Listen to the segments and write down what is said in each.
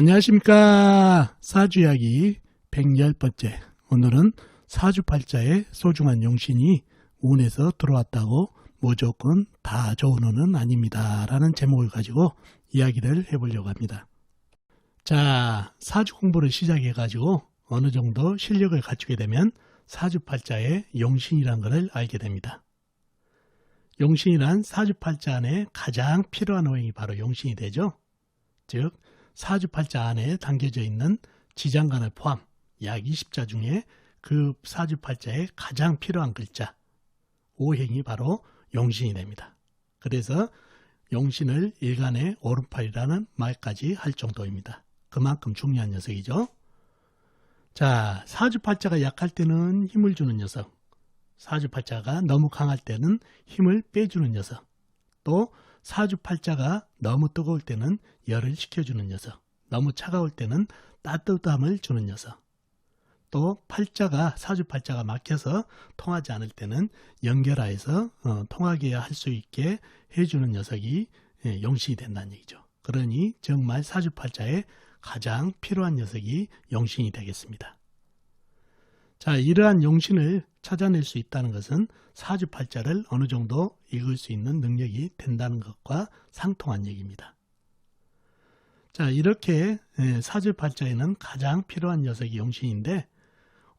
안녕하십니까. 사주이야기 110번째. 오늘은 사주팔자의 소중한 용신이 운에서 들어왔다고 무조건 다 좋은 운은 아닙니다 라는 제목을 가지고 이야기를 해보려고 합니다. 자, 사주 공부를 시작해 가지고 어느 정도 실력을 갖추게 되면 사주팔자의 용신이란 것을 알게 됩니다. 용신이란 사주팔자 안에 가장 필요한 오행이 바로 용신이 되죠. 즉 사주팔자 안에 담겨져 있는 지장간을 포함 약 20자 중에 그 사주팔자에 가장 필요한 글자 오행이 바로 용신이 됩니다. 그래서 용신을 일간의 오른팔이라는 말까지 할 정도입니다. 그만큼 중요한 녀석이죠. 자, 사주팔자가 약할 때는 힘을 주는 녀석, 사주팔자가 너무 강할 때는 힘을 빼주는 녀석, 또 사주팔자가 너무 뜨거울 때는 열을 식혀주는 녀석, 너무 차가울 때는 따뜻함을 주는 녀석, 또 사주팔자가 막혀서 통하지 않을 때는 연결하여서 통하게 할 수 있게 해주는 녀석이 용신이 된다는 얘기죠. 그러니 정말 사주팔자에 가장 필요한 녀석이 용신이 되겠습니다. 자, 이러한 용신을 찾아낼 수 있다는 것은 사주팔자를 어느 정도 읽을 수 있는 능력이 된다는 것과 상통한 얘기입니다. 자, 이렇게 사주팔자에는 가장 필요한 녀석이 용신인데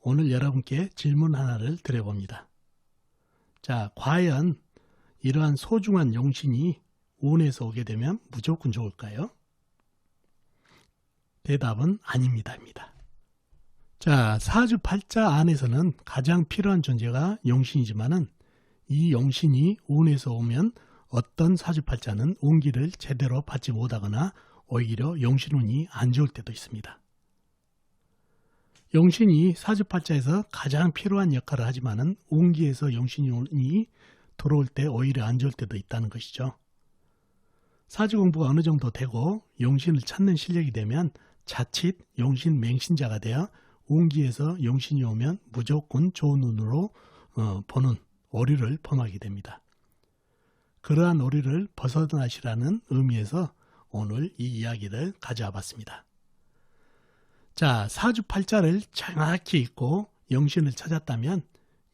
오늘 여러분께 질문 하나를 드려봅니다. 자, 과연 이러한 소중한 용신이 운에서 오게 되면 무조건 좋을까요? 대답은 아닙니다입니다. 자, 사주팔자 안에서는 가장 필요한 존재가 용신이지만은 이 용신이 운에서 오면 어떤 사주팔자는 운기를 제대로 받지 못하거나 오히려 용신운이 안 좋을 때도 있습니다. 용신이 사주팔자에서 가장 필요한 역할을 하지만은 운기에서 용신운이 들어올 때 오히려 안 좋을 때도 있다는 것이죠. 사주 공부가 어느 정도 되고 용신을 찾는 실력이 되면 자칫 용신 맹신자가 되어 운기에서 용신이 오면 무조건 좋은 운으로 보는 오류를 범하게 됩니다. 그러한 오류를 벗어나시라는 의미에서 오늘 이 이야기를 가져와 봤습니다. 자, 사주팔자를 정확히 읽고 용신을 찾았다면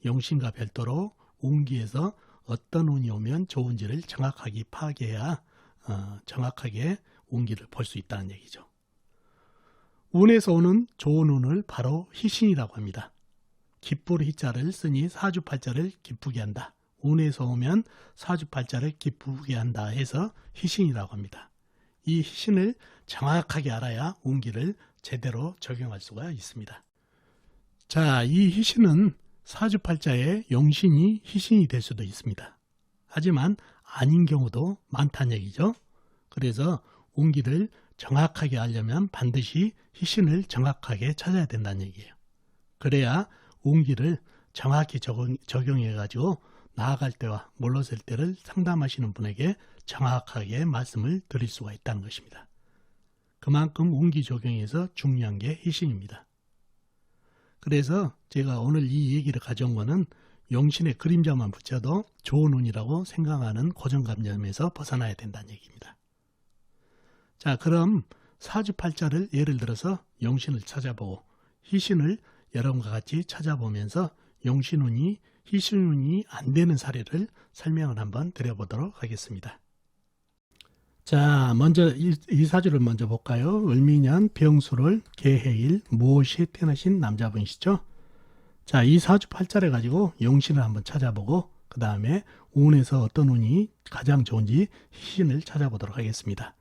용신과 별도로 운기에서 어떤 운이 오면 좋은지를 정확하게 파악해야 정확하게 운기를 볼 수 있다는 얘기죠. 운에서 오는 좋은 운을 바로 희신이라고 합니다. 기쁠 희자를 쓰니 사주팔자를 기쁘게 한다. 운에서 오면 사주팔자를 기쁘게 한다 해서 희신이라고 합니다. 이 희신을 정확하게 알아야 운기를 제대로 적용할 수가 있습니다. 자, 이 희신은 사주팔자의 용신이 희신이 될 수도 있습니다. 하지만 아닌 경우도 많다는 얘기죠. 그래서 운기를 정확하게 알려면 반드시 희신을 정확하게 찾아야 된다는 얘기예요. 그래야 운기를 정확히 적용해 가지고 나아갈 때와 물러설 때를 상담하시는 분에게 정확하게 말씀을 드릴 수가 있다는 것입니다. 그만큼 운기 적용에서 중요한 게 희신입니다. 그래서 제가 오늘 이 얘기를 가져온 거는 용신의 그림자만 붙여도 좋은 운이라고 생각하는 고정관념에서 벗어나야 된다는 얘기입니다. 자, 그럼 사주팔자를 예를 들어서 용신을 찾아보고 희신을 여러분과 같이 찾아보면서 용신운이 희신운이 안 되는 사례를 설명을 한번 드려보도록 하겠습니다. 자, 먼저 이 사주를 먼저 볼까요? 을미년 병술월 개해일 무엇이 태어나신 남자분이시죠? 자, 이 사주팔자를 가지고 용신을 한번 찾아보고 그 다음에 운에서 어떤 운이 가장 좋은지 희신을 찾아보도록 하겠습니다.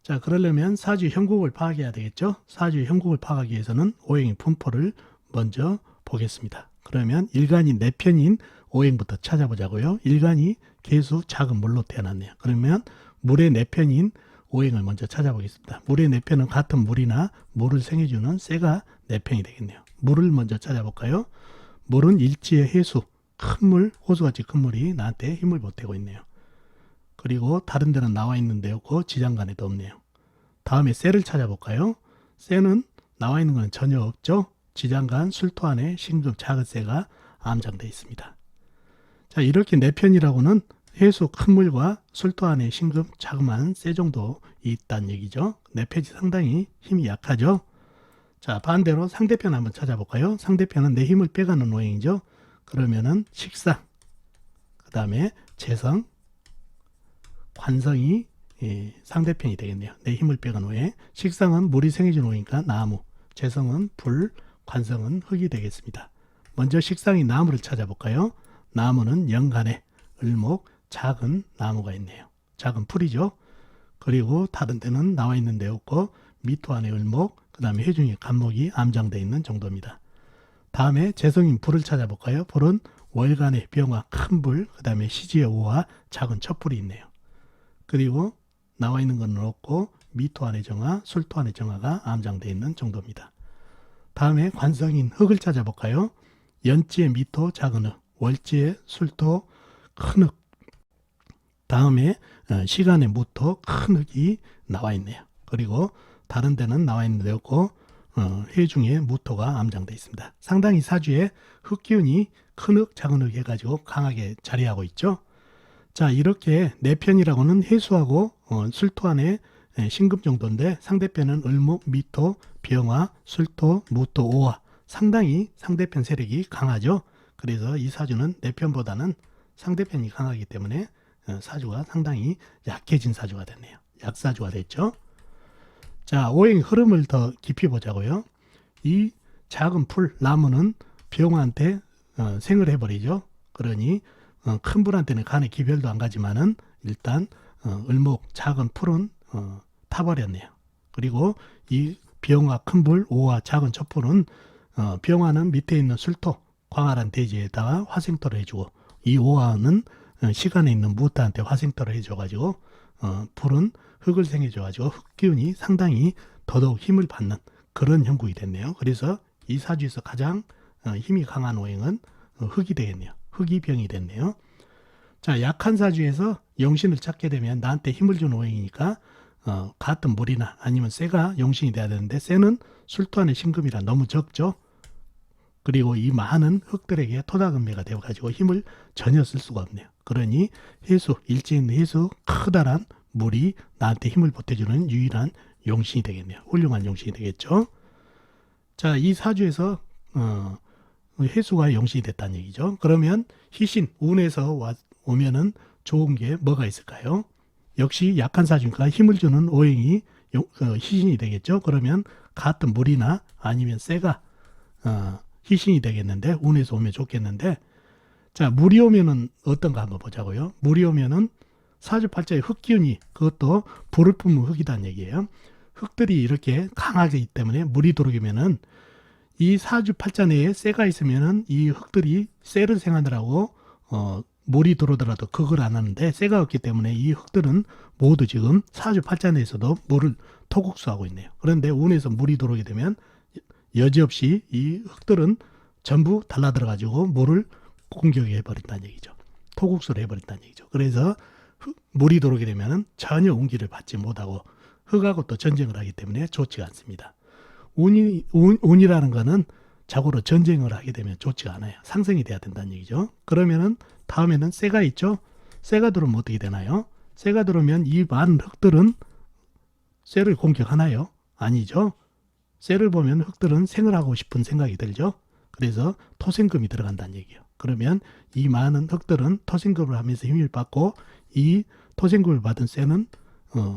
자, 그러려면 사주 형국을 파악해야 되겠죠? 사주 형국을 파악하기 위해서는 오행의 분포를 먼저 보겠습니다. 그러면 일간이 4편인 오행부터 찾아보자고요. 일간이 개수 작은 물로 태어났네요. 그러면 물의 4편인 오행을 먼저 찾아보겠습니다. 물의 4편은 같은 물이나 물을 생해주는 쇠가 4편이 되겠네요. 물을 먼저 찾아볼까요? 물은 일지의 해수, 큰 물, 호수같이 큰 물이 나한테 힘을 보태고 있네요. 그리고 다른 데는 나와 있는 데 없고 지장간에도 없네요. 다음에 쇠를 찾아볼까요? 쇠는 나와 있는 건 전혀 없죠. 지장간 술토 안에 신금 작은 쇠가 암장되어 있습니다. 자, 이렇게 4편이라고는 해수 큰 물과 술토 안에 신금 자그마한 세 정도 있다는 얘기죠. 내폐지 상당히 힘이 약하죠. 자, 반대로 상대편 한번 찾아볼까요? 상대편은 내 힘을 빼가는 오행이죠. 그러면은 식상, 그 다음에 재성, 관성이 상대편이 되겠네요. 내 힘을 빼가는 오행. 식상은 물이 생겨진 오행이니까 나무, 재성은 불, 관성은 흙이 되겠습니다. 먼저 식상이 나무를 찾아볼까요? 나무는 연간에 을목, 작은 나무가 있네요. 작은 풀이죠. 그리고 다른 데는 나와 있는 데 없고 미토 안에 을목, 그 다음에 해중에 간목이 암장되어 있는 정도입니다. 다음에 재성인 불을 찾아볼까요? 불은 월간의 병화 큰 불, 그 다음에 시지의 오화 작은 첩불이 있네요. 그리고 나와 있는 건 없고 미토 안의 정화, 술토 안의 정화가 암장되어 있는 정도입니다. 다음에 관성인 흙을 찾아볼까요? 연지의 미토 작은 흙, 월지의 술토 큰 흙, 다음에 시간의 무토 큰 흙이 나와 있네요. 그리고 다른 데는 나와 있는 데 없고 해중에 무토가 암장되어 있습니다. 상당히 사주에 흙 기운이 큰 흙, 작은 흙 해가지고 강하게 자리하고 있죠. 자, 이렇게 내 편이라고는 해수하고 술토 안에 신금 정도인데 상대편은 을목, 미토, 병화, 술토, 무토, 오화 상당히 상대편 세력이 강하죠. 그래서 이 사주는 내 편보다는 상대편이 강하기 때문에 사주가 상당히 약해진 사주가 됐네요. 약사주가 됐죠. 자, 오행 흐름을 더 깊이 보자고요. 이 작은 풀, 나무는 병화한테 생을 해버리죠. 그러니 큰 불한테는 간에 기별도 안 가지만은 일단 을목 작은 풀은 타버렸네요. 그리고 이 병화 큰 불, 오화 작은 첩풀은 병화는 밑에 있는 술토, 광활한 대지에다가 화생토를 해주고 이 오화는 시간에 있는 무토한테 화생토를 해줘가지고 불은 흙을 생해줘가지고 흙기운이 상당히 더더욱 힘을 받는 그런 형국이 됐네요. 그래서 이 사주에서 가장 힘이 강한 오행은 흙이 되겠네요. 흙이 병이 됐네요. 자, 약한 사주에서 영신을 찾게 되면 나한테 힘을 준 오행이니까 같은 물이나 아니면 쇠가 영신이 돼야 되는데 쇠는 술토 안의 신금이라 너무 적죠. 그리고 이 많은 흙들에게 토다금매가 되어가지고 힘을 전혀 쓸 수가 없네요. 그러니 해수, 일지에 있는 해수 커다란 물이 나한테 힘을 보태주는 유일한 용신이 되겠네요. 훌륭한 용신이 되겠죠. 자, 이 사주에서 해수가 용신이 됐다는 얘기죠. 그러면 희신, 운에서 오면은 좋은 게 뭐가 있을까요? 역시 약한 사주니까 힘을 주는 오행이 희신이 되겠죠. 그러면 같은 물이나 아니면 쇠가 희신이 되겠는데 운에서 오면 좋겠는데, 자, 물이 오면은 어떤가 한번 보자고요. 물이 오면은 사주팔자의 흙기운이 그것도 불을 뿜는 흙이란 얘기예요. 흙들이 이렇게 강하기 때문에 물이 들어오면은 이 사주팔자 내에 쇠가 있으면은 이 흙들이 쇠를 생하느라고 물이 들어오더라도 그걸 안 하는데 쇠가 없기 때문에 이 흙들은 모두 지금 사주팔자 내에서도 물을 토국수하고 있네요. 그런데 운에서 물이 들어오게 되면 여지없이 이 흙들은 전부 달라들어가지고 물을 공격해 버린다는 얘기죠. 토국수를 해버린다는 얘기죠. 그래서 물이 들어오게 되면 전혀 운기를 받지 못하고 흙하고 또 전쟁을 하기 때문에 좋지가 않습니다. 운이라는 거는 자고로 전쟁을 하게 되면 좋지가 않아요. 상승이 돼야 된다는 얘기죠. 그러면은 다음에는 쇠가 있죠. 쇠가 들어오면 어떻게 되나요? 쇠가 들어오면 이 많은 흙들은 쇠를 공격하나요? 아니죠. 쇠를 보면 흙들은 생을 하고 싶은 생각이 들죠. 그래서 토생금이 들어간다는 얘기예요. 그러면 이 많은 흙들은 토생금을 하면서 힘을 받고 이 토생금을 받은 쇠는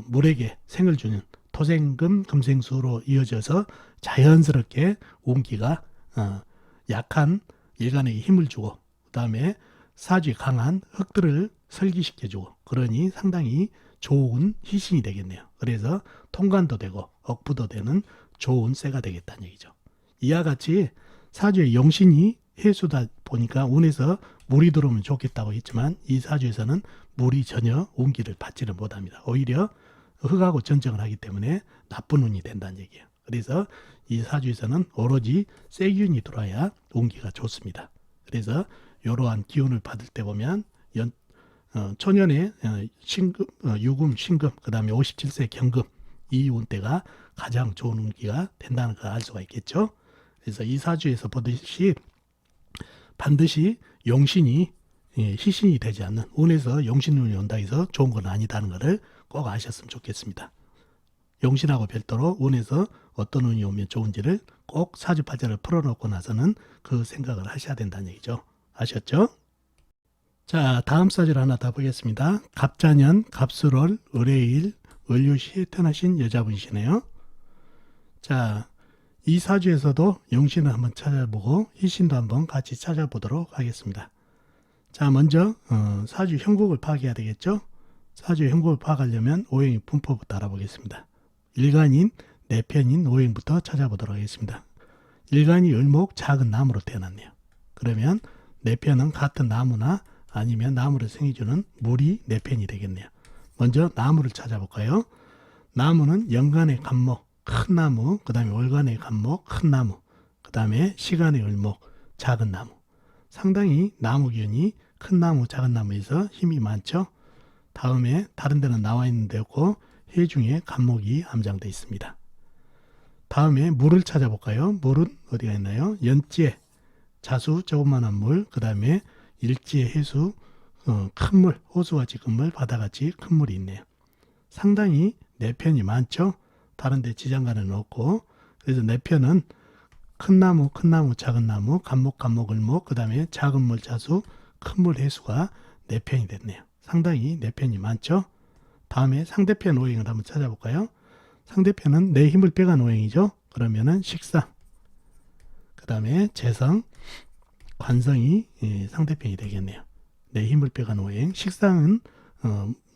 물에게 생을 주는 토생금 금생수로 이어져서 자연스럽게 운기가 약한 일간에게 힘을 주고 그 다음에 사주에 강한 흙들을 설기시켜주고 그러니 상당히 좋은 희신이 되겠네요. 그래서 통관도 되고 억부도 되는 좋은 쇠가 되겠다는 얘기죠. 이와 같이 사주의 영신이 해수다 보니까 운에서 물이 들어오면 좋겠다고 했지만 이 사주에서는 물이 전혀 운기를 받지를 못합니다. 오히려 흙하고 전쟁을 하기 때문에 나쁜 운이 된다는 얘기예요. 그래서 이 사주에서는 오로지 쇠기운이 들어와야 운기가 좋습니다. 그래서 이러한 기운을 받을 때 보면 초년에 신금, 유금, 신금, 그 다음에 57세 경금 이 운때가 가장 좋은 운기가 된다는 걸 알 수가 있겠죠. 그래서 이 사주에서 보듯이 반드시 용신이 희신이 되지 않는 운에서 용신운이 온다 해서 좋은 건 아니다는 것을 꼭 아셨으면 좋겠습니다. 용신하고 별도로 운에서 어떤 운이 오면 좋은지를 꼭 사주팔자를 풀어놓고 나서는 그 생각을 하셔야 된다는 얘기죠. 아셨죠? 자, 다음 사주를 하나 더 보겠습니다. 갑자년, 갑술월, 을해일, 을유시에 태어나신 여자분이시네요. 자, 이 사주에서도 용신을 한번 찾아보고 희신도 한번 같이 찾아보도록 하겠습니다. 자, 먼저 사주 형국을 파악해야 되겠죠? 사주 형국을 파악하려면 오행의 분포부터 알아보겠습니다. 일간인, 내편인 오행부터 찾아보도록 하겠습니다. 일간이 을목 작은 나무로 태어났네요. 그러면 내편은 같은 나무나 아니면 나무를 생겨주는 물이 내편이 되겠네요. 먼저 나무를 찾아볼까요? 나무는 연간의 간목, 큰 나무, 그 다음에 월간의 간목, 큰 나무, 그 다음에 시간의 을목, 작은 나무. 상당히 나무 기운이 큰 나무, 작은 나무에서 힘이 많죠. 다음에 다른 데는 나와 있는 데였고 해중에 간목이 암장되어 있습니다. 다음에 물을 찾아볼까요? 물은 어디가 있나요? 연지에 자수, 조그만한 물, 그 다음에 일지에 해수, 큰 물, 호수와 지금 물, 바다같이 큰 물이 있네요. 상당히 내편이 많죠. 다른 데 지장간은 없고, 그래서 내편은 큰 나무, 작은 나무, 간목, 을목, 그 다음에 작은 물, 자수, 큰 물, 해수가 내편이 됐네요. 상당히 내편이 많죠. 다음에 상대편 오행을 한번 찾아볼까요? 상대편은 내 힘을 빼간 오행이죠. 그러면은 식상, 그 다음에 재성, 관성이 상대편이 되겠네요. 내 힘을 빼간 오행. 식상은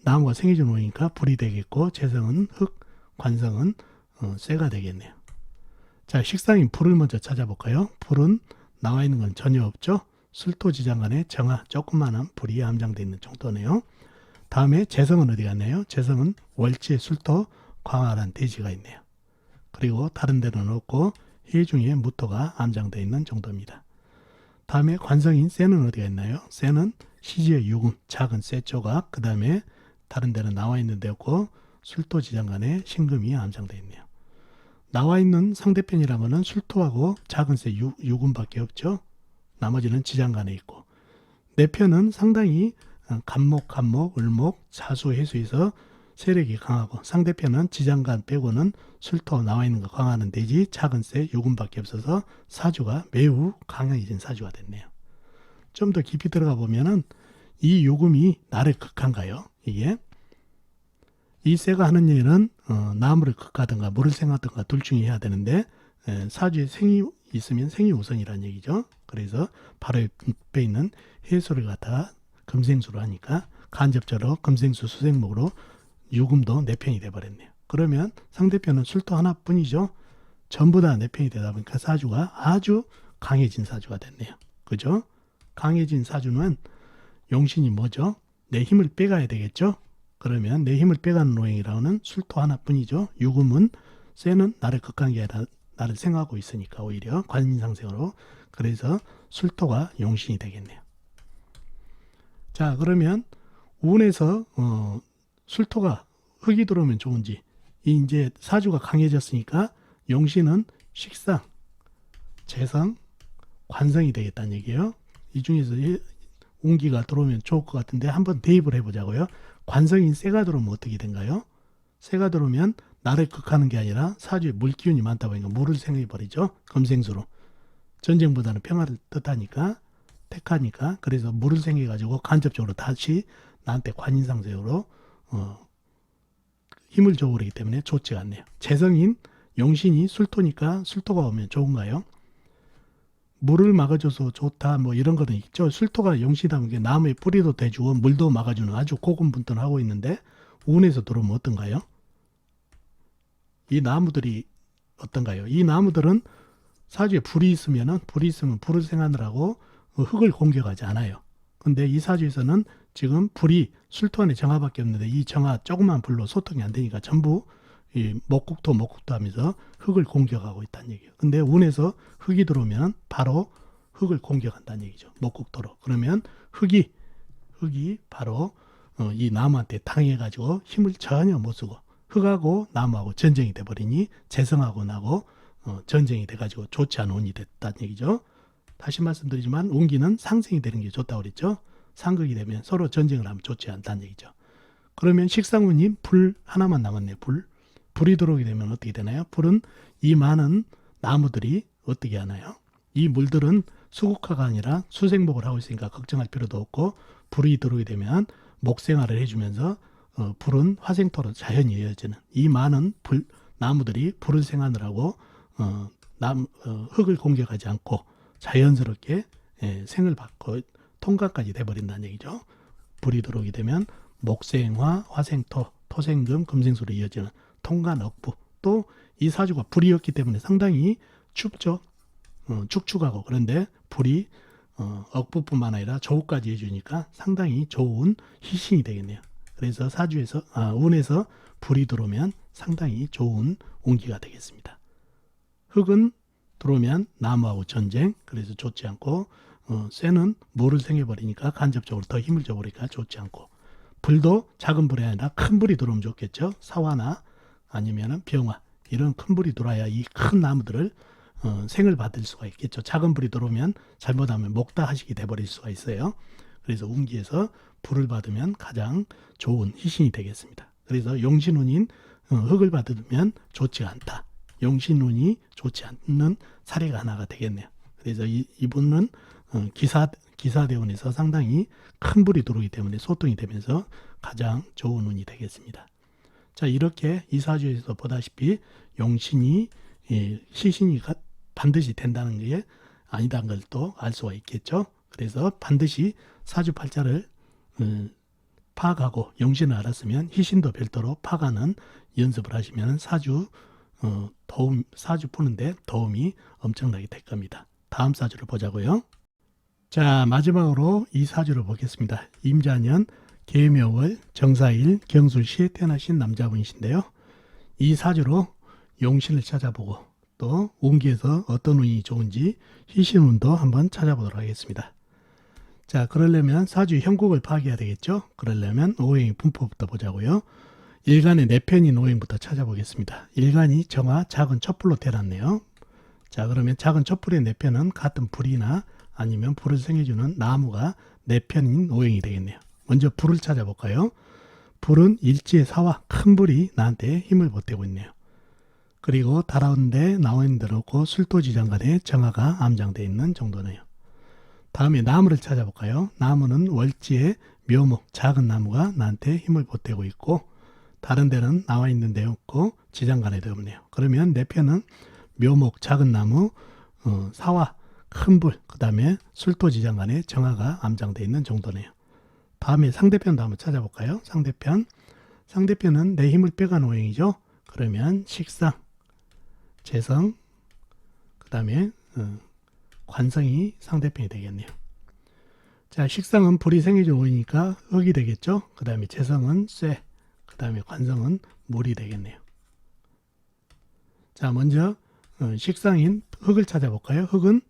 나무가 생겨준 오행이니까 불이 되겠고, 재성은 흙, 관성은 쇠가 되겠네요. 자, 식상인 불을 먼저 찾아볼까요? 불은 나와 있는 건 전혀 없죠. 술토지장간에 정화, 조그만한 불이 암장되어 있는 정도네요. 다음에 재성은 어디 갔나요? 재성은 월지에 술토, 광활한 대지가 있네요. 그리고 다른 데는 없고 해중에 무토가 암장되어 있는 정도입니다. 다음에 관성인 쇠는 어디가 있나요? 쇠는 시지의 유금, 작은 쇠 조각, 그 다음에 다른 데는 나와 있는 데였고 술토지장간에 신금이 암장되어 있네요. 나와 있는 상대편이라면 술토하고 작은 쇠 유금밖에 없죠. 나머지는 지장간에 있고, 내편은 상당히 간목, 을목, 자수, 해수에서 세력이 강하고, 상대편은 지장간 빼고는 술토 나와 있는 거 강하는 대지, 작은 쇠, 유금밖에 없어서 사주가 매우 강해진 사주가 됐네요. 좀 더 깊이 들어가 보면은 이 요금이 나를 극한가요? 이게 이 쇠가 하는 일은 나무를 극하든가 물을 생하든가 둘 중에 해야 되는데, 사주에 생이 있으면 생이 우선이라는 얘기죠. 그래서 바로 옆에 있는 해수를 갖다가 금생수로 하니까 간접적으로 금생수 수생목으로 유금도 내편이 돼버렸네요. 그러면 상대편은 술토 하나뿐이죠. 전부 다 내편이 되다 보니까 사주가 아주 강해진 사주가 됐네요. 그죠? 강해진 사주는 용신이 뭐죠? 내 힘을 빼가야 되겠죠? 그러면 내 힘을 빼가는 오행이라고는 술토 하나뿐이죠. 유금은 쇠는 나를 극한 게 아니라 나를 생하고 있으니까 오히려 관인상생으로, 그래서 술토가 용신이 되겠네요. 자, 그러면 운에서 술토가 흙이 들어오면 좋은지, 이제 사주가 강해졌으니까 용신은 식상, 재성, 관성이 되겠다는 얘기예요. 이 중에서 운기가 들어오면 좋을 것 같은데 한번 대입을 해보자고요. 관성인 쇠가 들어오면 어떻게 된가요? 쇠가 들어오면 나를 극하는 게 아니라 사주에 물기운이 많다 보니까 물을 생해버리죠. 금생수로. 전쟁보다는 평화를 뜻하니까, 택하니까, 그래서 물을 생해가지고 간접적으로 다시 나한테 관인상생으로 힘을 줘 버리기 때문에 좋지 않네요. 재성인 용신이 술토니까 술토가 오면 좋은가요? 물을 막아줘서 좋다 뭐 이런 거는 있죠. 술토가 용신이라는 게 나무에 뿌리도 대주고 물도 막아주는 아주 고군분투하고 있는데 운에서 들어오면 어떤가요? 이 나무들이 어떤가요? 이 나무들은 사주에 불이 있으면 불을 생하느라고 흙을 공격하지 않아요. 근데 이 사주에서는 지금 불이 술토 안에 정화밖에 없는데 이 정화 조그만 불로 소통이 안 되니까 전부 이 목국토 하면서 흙을 공격하고 있다는 얘기예요. 근데 운에서 흙이 들어오면 바로 흙을 공격한다는 얘기죠. 목국토로. 그러면 흙이 바로 이 나무한테 당해가지고 힘을 전혀 못 쓰고 흙하고 나무하고 전쟁이 돼버리니 재성하고 나고 전쟁이 돼가지고 좋지 않은 운이 됐다는 얘기죠. 다시 말씀드리지만 운기는 상승이 되는 게 좋다고 그랬죠. 상극이 되면 서로 전쟁을 하면 좋지 않다는 얘기죠. 그러면 식상운이 불 하나만 남았네요. 불이 들어오게 되면 어떻게 되나요? 불은 이 많은 나무들이 어떻게 하나요? 이 물들은 수국화가 아니라 수생목을 하고 있으니까 걱정할 필요도 없고, 불이 들어오게 되면 목생활을 해주면서 불은 화생토로 자연히 이어지는, 이 많은 나무들이 불을 생하느라고 흙을 공격하지 않고 자연스럽게 생을 받고 통과까지 돼버린다는 얘기죠. 불이 들어오게 되면 목생화, 화생토, 토생금, 금생수로 이어지는 통간 억부. 또 이 사주가 불이었기 때문에 상당히 춥죠. 축축하고. 그런데 불이 억부뿐만 아니라 조우까지 해주니까 상당히 좋은 희신이 되겠네요. 그래서 사주에서 운에서 불이 들어오면 상당히 좋은 운기가 되겠습니다. 흙은 들어오면 나무하고 전쟁, 그래서 좋지 않고, 쇠는 물을 생겨버리니까 간접적으로 더 힘을 줘버리니까 좋지 않고, 불도 작은 불이 아니라 큰 불이 들어오면 좋겠죠. 사화나 아니면 병화, 이런 큰 불이 들어와야 이 큰 나무들을 생을 받을 수가 있겠죠. 작은 불이 들어오면 잘못하면 목다하식이 돼버릴 수가 있어요. 그래서 운기에서 불을 받으면 가장 좋은 희신이 되겠습니다. 그래서 용신운인 흙을 받으면 좋지 않다. 용신운이 좋지 않는 사례가 하나가 되겠네요. 그래서 이분은 기사대운에서 상당히 큰 불이 들어오기 때문에 소통이 되면서 가장 좋은 운이 되겠습니다. 자, 이렇게 이 사주에서 보다시피 용신이 시신이 반드시 된다는 게 아니다는 걸 또 알 수가 있겠죠. 그래서 반드시 사주팔자를 파악하고 용신을 알았으면 희신도 별도로 파악하는 연습을 하시면 사주 푸는데 도움이 엄청나게 될 겁니다. 다음 사주를 보자고요. 자, 마지막으로 이 사주를 보겠습니다. 임자년 계묘월 정사일 경술시에 태어나신 남자분이신데요. 이 사주로 용신을 찾아보고 또 운기에서 어떤 운이 좋은지 희신운도 한번 찾아보도록 하겠습니다. 자, 그러려면 사주 형국을 파악해야 되겠죠. 그러려면 오행의 분포부터 보자고요. 일간의 내편인 오행부터 찾아보겠습니다. 일간이 정화 작은 촛불로 태어났네요. 자, 그러면 작은 촛불의 내편은 같은 불이나 아니면 불을 생겨주는 나무가 내편인 오행이 되겠네요. 먼저 불을 찾아볼까요? 불은 일지의 사화, 큰 불이 나한테 힘을 보태고 있네요. 그리고 달아온데 나와 있는 데는 없고 술토지장간에 정화가 암장되어 있는 정도네요. 다음에 나무를 찾아볼까요? 나무는 월지의 묘목, 작은 나무가 나한테 힘을 보태고 있고, 다른 데는 나와 있는 데 없고 지장간에도 없네요. 그러면 내 편은 묘목, 작은 나무, 사화, 큰 불, 그 다음에 술토지장간에 정화가 암장되어 있는 정도네요. 다음에 상대편도 한번 찾아볼까요? 상대편은 내 힘을 빼간 오행이죠. 그러면 식상, 재성, 그 다음에 관성이 상대편이 되겠네요. 자, 식상은 불이 생겨준 오행이니까 흙이 되겠죠. 그 다음에 재성은 쇠, 그 다음에 관성은 물이 되겠네요. 자, 먼저 식상인 흙을 찾아볼까요? 흙은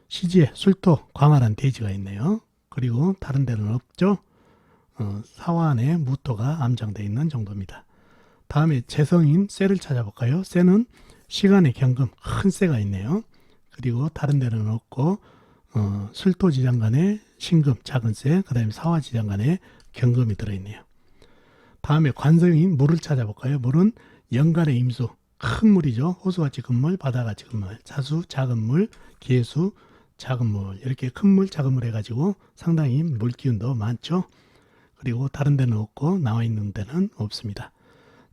시지에 술토, 광활한 대지가 있네요. 그리고 다른 데는 없죠. 사화 안에 무토가 암장되어 있는 정도입니다. 다음에 재성인 쇠를 찾아볼까요? 쇠는 시간의 경금, 큰 쇠가 있네요. 그리고 다른 데는 없고 술토지장간에 신금, 작은 쇠, 그 다음에 사화지장간에 경금이 들어있네요. 다음에 관성인 물을 찾아볼까요? 물은 연간의 임수, 큰 물이죠. 호수같이 큰 물, 바다같이 큰 물, 자수, 작은 물, 계수, 작은 물, 이렇게 큰 물, 작은 물 해가지고 상당히 물기운도 많죠. 그리고 다른 데는 없고 나와 있는 데는 없습니다.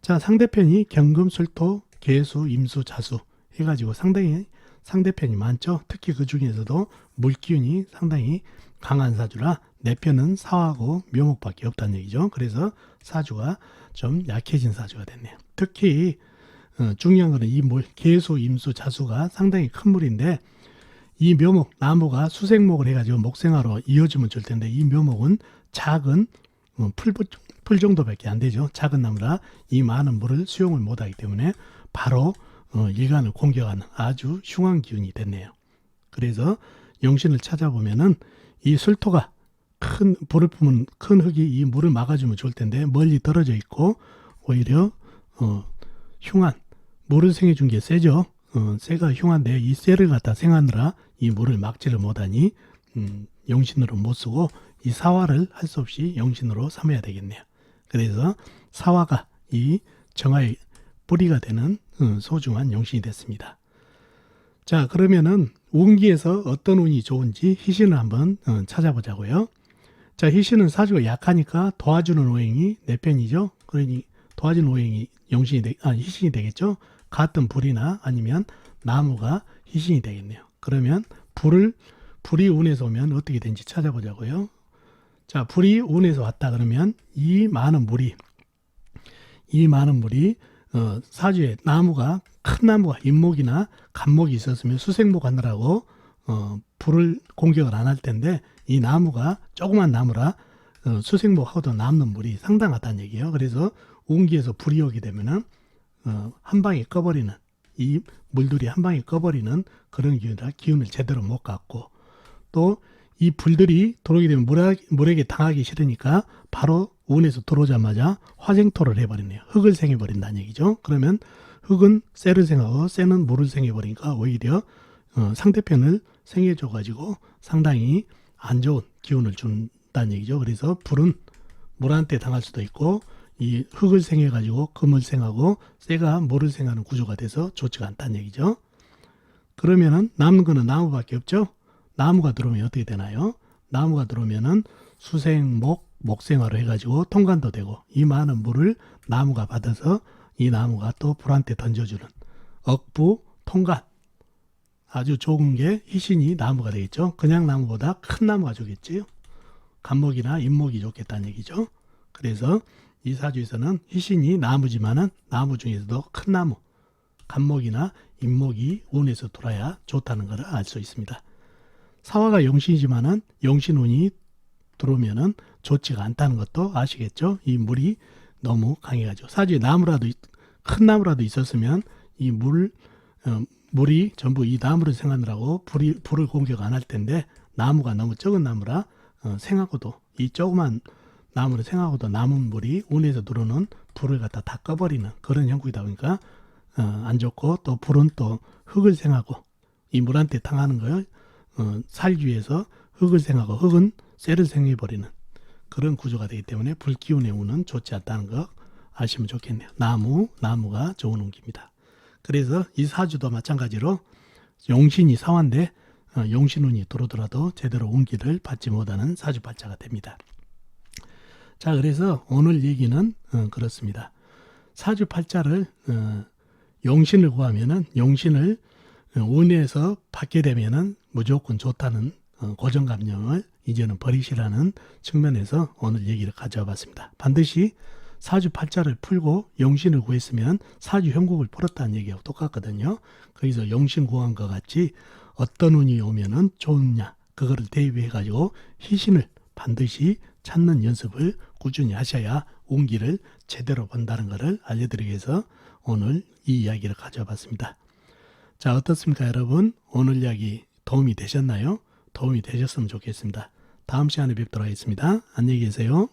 자, 상대편이 경금, 술토, 계수, 임수, 자수 해가지고 상당히 상대편이 많죠. 특히 그 중에서도 물기운이 상당히 강한 사주라 내 편은 사화하고 묘목밖에 없다는 얘기죠. 그래서 사주가 좀 약해진 사주가 됐네요. 특히 중요한 것은 이 물, 계수, 임수, 자수가 상당히 큰 물인데, 이 묘목, 나무가 수생목을 해가지고 목생화로 이어주면 좋을 텐데, 이 묘목은 작은 풀 정도밖에 안 되죠. 작은 나무라 이 많은 물을 수용을 못하기 때문에 바로 일간을 공격하는 아주 흉한 기운이 됐네요. 그래서 용신을 찾아보면은 이 술토가 큰 불을 뿜은 큰 흙이 이 물을 막아주면 좋을 텐데 멀리 떨어져 있고 오히려 흉한 물을 생겨준 게 쇠죠. 쇠가 흉한데 이 쇠를 갖다 생하느라 이 물을 막지를 못하니 용신으로 못 쓰고 이 사화를 할 수 없이 영신으로 삼아야 되겠네요. 그래서 사화가 이 정화의 뿌리가 되는 소중한 영신이 됐습니다. 자, 그러면은 운기에서 어떤 운이 좋은지 희신을 한번 찾아보자고요. 자, 희신은 사주가 약하니까 도와주는 오행이 내 편이죠. 그러니 도와주는 오행이 희신이 되겠죠. 같은 불이나 아니면 나무가 희신이 되겠네요. 그러면 불이 운에서 오면 어떻게 되는지 찾아보자고요. 자, 불이 운에서 왔다 그러면 이 많은 물이 사주에 큰 나무가 인목이나 간목이 있었으면 수생목 하느라고 불을 공격을 안 할 텐데, 이 나무가 조그만 나무라 수생목하고도 남는 물이 상당하다는 얘기예요. 그래서 운기에서 불이 오게 되면은 한 방에 꺼버리는, 이 물들이 한 방에 꺼버리는 그런 기운이라 기운을 제대로 못 갖고, 또 이 불들이 들어오게 되면 물에게 당하기 싫으니까 바로 운에서 들어오자마자 화생토를 해버리네요. 흙을 생해버린다는 얘기죠. 그러면 흙은 쇠를 생하고 쇠는 물을 생해버리니까 오히려 상대편을 생해줘가지고 상당히 안 좋은 기운을 준다는 얘기죠. 그래서 불은 물한테 당할 수도 있고, 이 흙을 생해가지고 금을 생하고 쇠가 물을 생하는 구조가 돼서 좋지가 않다는 얘기죠. 그러면은 남는 거는 나무밖에 없죠. 나무가 들어오면 어떻게 되나요? 나무가 들어오면은 수생목, 목생화로 해가지고 통관도 되고, 이 많은 물을 나무가 받아서 이 나무가 또 불한테 던져주는 억부, 통관, 아주 좋은 게 희신이 나무가 되겠죠. 그냥 나무보다 큰 나무가 좋겠지요. 간목이나 인목이 좋겠다는 얘기죠. 그래서 이 사주에서는 희신이 나무지만은 나무 중에서도 큰 나무, 간목이나 인목이 운에서 돌아야 좋다는 것을 알 수 있습니다. 사화가 영신이지만은 영신운이 들어오면은 좋지가 않다는 것도 아시겠죠? 이 물이 너무 강해가지고, 사주에 큰 나무라도 있었으면 이 물이 전부 이 나무를 생하느라고 불을 공격 안 할 텐데, 나무가 너무 적은 나무라 생하고도, 이 조그만 나무를 생하고도 남은 물이 운에서 들어오는 불을 갖다 다 꺼버리는 그런 형국이다 보니까 안 좋고, 또 불은 또 흙을 생하고 이 물한테 당하는 거요. 살기위해서 흙을 생하고 흙은 쇠를 생해버리는 그런 구조가 되기 때문에 불기운의 운은 좋지 않다는 거 아시면 좋겠네요. 나무가 좋은 운기입니다. 그래서 이 사주도 마찬가지로 용신이 사화인데 용신운이 들어오더라도 제대로 운기를 받지 못하는 사주팔자가 됩니다. 자, 그래서 오늘 얘기는 그렇습니다. 사주팔자를 용신을 구하면은 용신을 운에서 받게 되면은 무조건 좋다는 고정관념을 이제는 버리시라는 측면에서 오늘 얘기를 가져와 봤습니다. 반드시 사주팔자를 풀고 용신을 구했으면 사주 형국을 풀었다는 얘기하고 똑같거든요. 거기서 용신 구한 것 같이 어떤 운이 오면은 좋으냐, 그거를 대비해 가지고 희신을 반드시 찾는 연습을 꾸준히 하셔야 운기를 제대로 본다는 것을 알려드리기 위해서 오늘 이 이야기를 가져와 봤습니다. 자, 어떻습니까 여러분? 오늘 이야기 도움이 되셨나요? 도움이 되셨으면 좋겠습니다. 다음 시간에 뵙도록 하겠습니다. 안녕히 계세요.